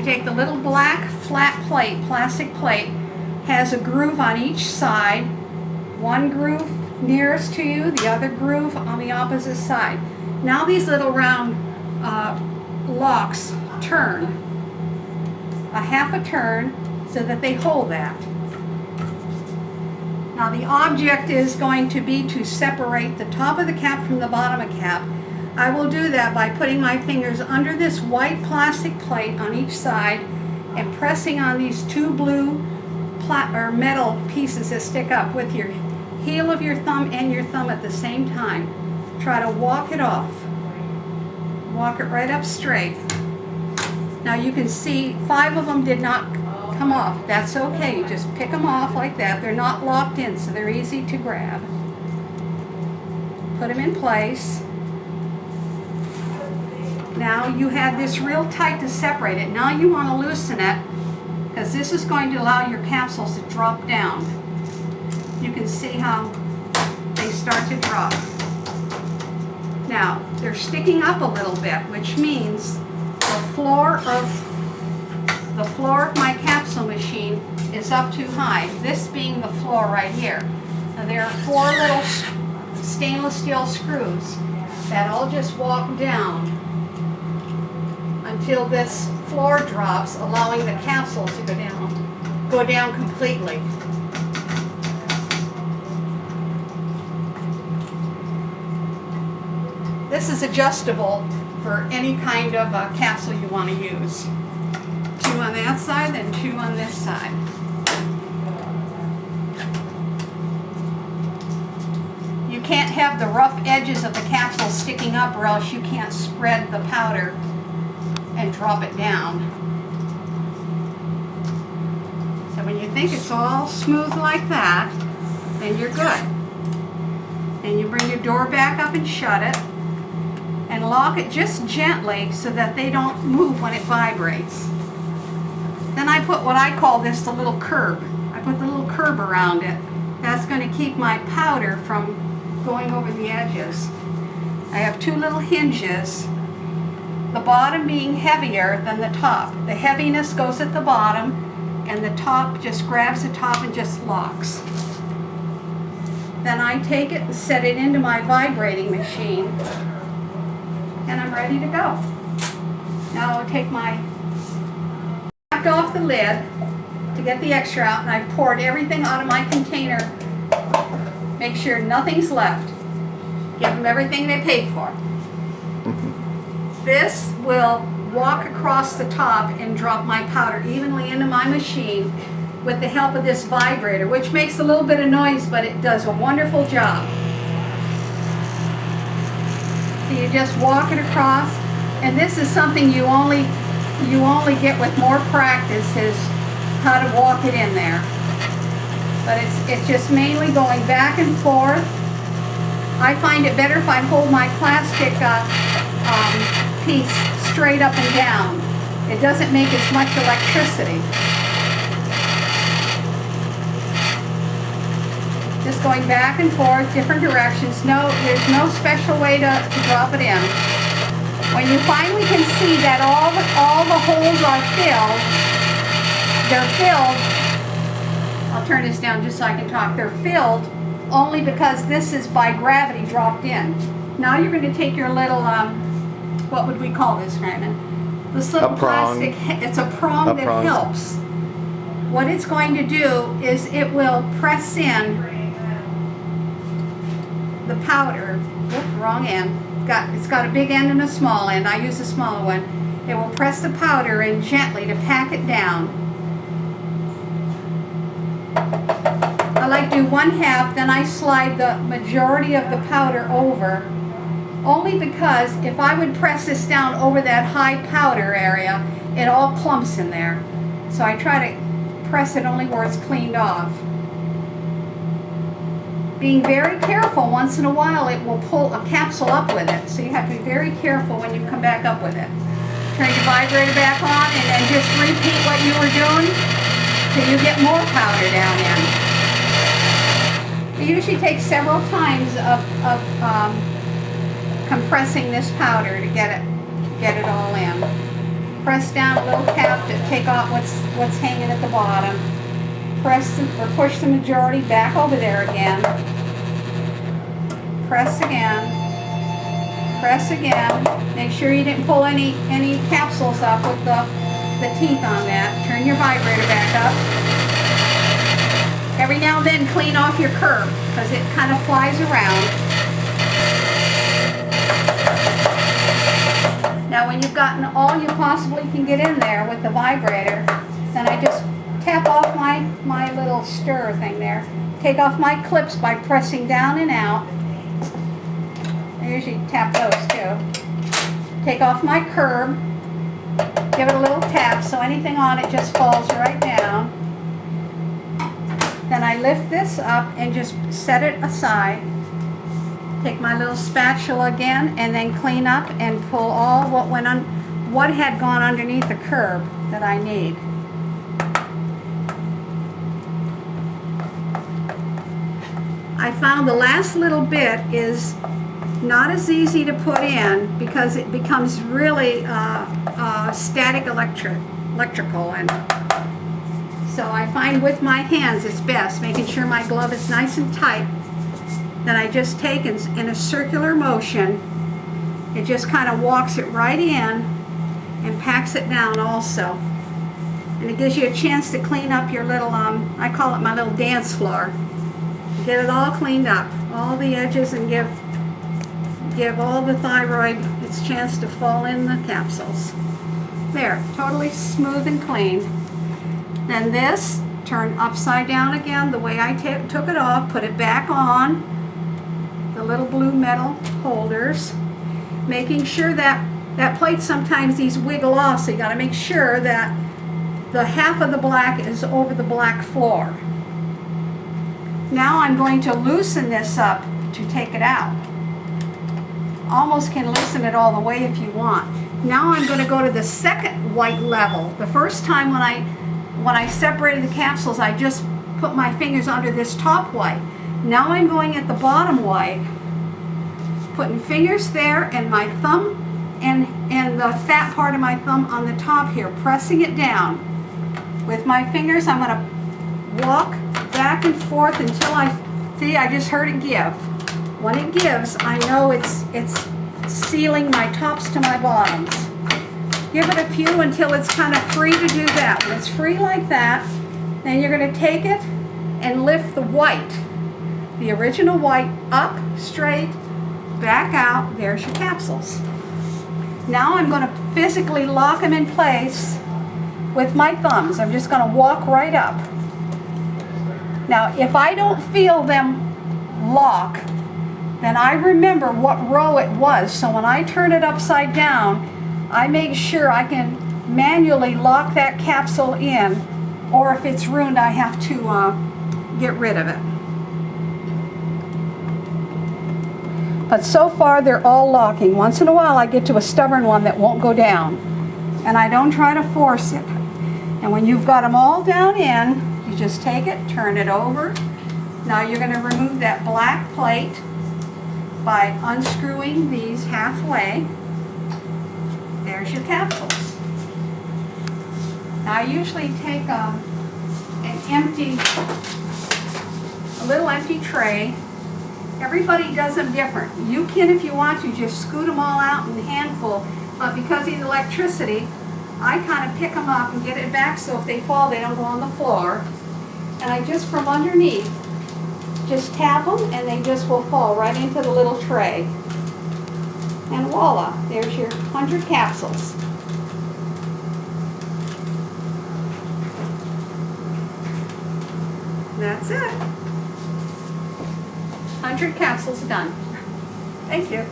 take the little black flat plate, plastic plate, has a groove on each side, one groove nearest to you, the other groove on the opposite side. Now these little round locks turn a half a turn so that they hold that. Now the object is going to be to separate the top of the cap from the bottom of the cap. I will do that by putting my fingers under this white plastic plate on each side and pressing on these two blue metal pieces that stick up with your heel of your thumb and your thumb at the same time. Try to walk it off. Walk it right up straight. Now you can see 5 of them did not come off. That's okay. You just pick them off like that. They're not locked in, so they're easy to grab. Put them in place. Now you have this real tight to separate it. Now you want to loosen it because this is going to allow your capsules to drop down. You can see how they start to drop. Now they're sticking up a little bit, which means the floor of my capsule machine is up too high, this being the floor right here. Now there are 4 little stainless steel screws that all just walk down until this floor drops, allowing the capsule to go down completely. This is adjustable for any kind of capsule you want to use. 2 on that side, then 2 on this side. You can't have the rough edges of the capsule sticking up or else you can't spread the powder and drop it down. So when you think it's all smooth like that, then you're good. Then you bring your door back up and shut it and lock it just gently so that they don't move when it vibrates. Then I put what I call this the little curb. I put the little curb around it. That's going to keep my powder from going over the edges. I have 2 little hinges, the bottom being heavier than the top. The heaviness goes at the bottom and the top just grabs the top and just locks. Then I take it and set it into my vibrating machine and I'm ready to go. Now I'll take my tapped off the lid to get the extra out, and I've poured everything out of my container. Make sure nothing's left. Give them everything they paid for. This will walk across the top and drop my powder evenly into my machine with the help of this vibrator, which makes a little bit of noise, but it does a wonderful job. So you just walk it across, and this is something you only get with more practice, is how to walk it in there. But it's just mainly going back and forth. I find it better if I hold my plastic piece straight up and down. It doesn't make as much electricity. Just going back and forth, different directions. There's no special way to drop it in. When you finally can see that all the holes are filled, they're filled, I'll turn this down just so I can talk, they're filled only because this is by gravity dropped in. Now you're going to take your little, what would we call this, Raymond? This little plastic, it's a prong that helps. What it's going to do is it will press in the powder, wrong end. It's got a big end and a small end. I use a smaller one. It will press the powder in gently to pack it down. I like to do 1/2, then I slide the majority of the powder over, only because if I would press this down over that high powder area, it all clumps in there. So I try to press it only where it's cleaned off. Being very careful, once in a while it will pull a capsule up with it, so you have to be very careful when you come back up with it. Turn your vibrator back on and then just repeat what you were doing till you get more powder down in. It usually takes several times of compressing this powder to get it all in. press down a little cap to take off what's hanging at the bottom. Or push the majority back over there again. Press again. Press again. Make sure you didn't pull any capsules up with the teeth on that. Turn your vibrator back up. Every now and then clean off your curb because it kind of flies around. Now when you've gotten all you possibly can get in there with the vibrator, then I just tap off my little stir thing there. Take off my clips by pressing down and out. I usually tap those too. Take off my curb. Give it a little tap so anything on it just falls right down. Then I lift this up and just set it aside. Take my little spatula again and then clean up and pull all what had gone underneath the curb that I need. I found the last little bit is not as easy to put in because it becomes really static electrical, and so I find with my hands it's best, making sure my glove is nice and tight. Then I just take in a circular motion. It just kind of walks it right in and packs it down also. And it gives you a chance to clean up your little, I call it my little dance floor. Get it all cleaned up, all the edges, and give all the thyroid its chance to fall in the capsules. There, totally smooth and clean. Then this, turn upside down again the way I took it off, put it back on, the little blue metal holders, making sure that plate, sometimes these wiggle off, so you got to make sure that the half of the black is over the black floor. Now I'm going to loosen this up to take it out. Almost can loosen it all the way if you want. Now I'm going to go to the second white level. The first time when I separated the capsules, I just put my fingers under this top white. Now I'm going at the bottom white, putting fingers there and my thumb and the fat part of my thumb on the top here, pressing it down. With my fingers, I'm going to walk back and forth until I just heard it give. When it gives, I know it's sealing my tops to my bottoms. Give it a few until it's kind of free to do that. When it's free like that, then you're going to take it and lift the white, the original white, up, straight, back out. There's your capsules. Now I'm going to physically lock them in place with my thumbs. I'm just going to walk right up. Now, if I don't feel them lock, then I remember what row it was. So when I turn it upside down, I make sure I can manually lock that capsule in, or if it's ruined, I have to get rid of it. But so far, they're all locking. Once in a while, I get to a stubborn one that won't go down, and I don't try to force it. And when you've got them all down in, you just take it, turn it over. Now you're going to remove that black plate by unscrewing these halfway. There's your capsules. Now I usually take a little empty tray. Everybody does them different. You can, if you want to, just scoot them all out in a handful, but because of the electricity, I kind of pick them up and get it back so if they fall, they don't go on the floor. And I just, from underneath, just tap them and they just will fall right into the little tray. And voila, there's your 100 capsules. That's it. 100 capsules done. Thank you.